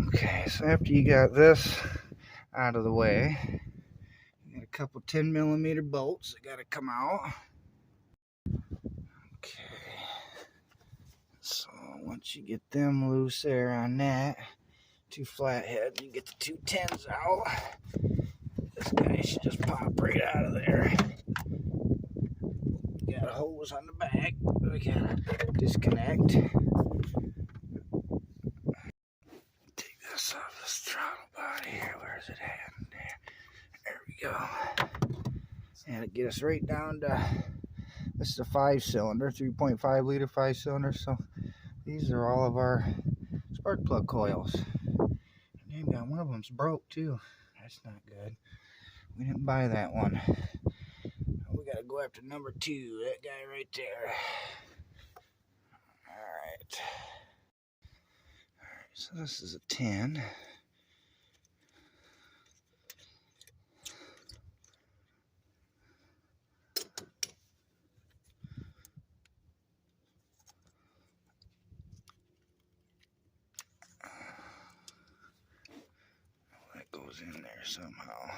Okay, so after you got this out of the way, you got a couple 10mm bolts that got to come out. Okay, so once you get them loose there on that, two flatheads, you get the two 10s out. This guy should just pop right out of there. Got a hose on the back. We gotta disconnect. Take this off this throttle body here. Where's it at? There we go. And it gets us right down to, this is a 5-cylinder, 3.5 liter 5-cylinder. So these are all of our spark plug coils. Damn, got one of them's broke too. That's not good. We didn't buy that one. We gotta go after number 2, that guy right there. Alright, so this is a 10. That goes in there somehow.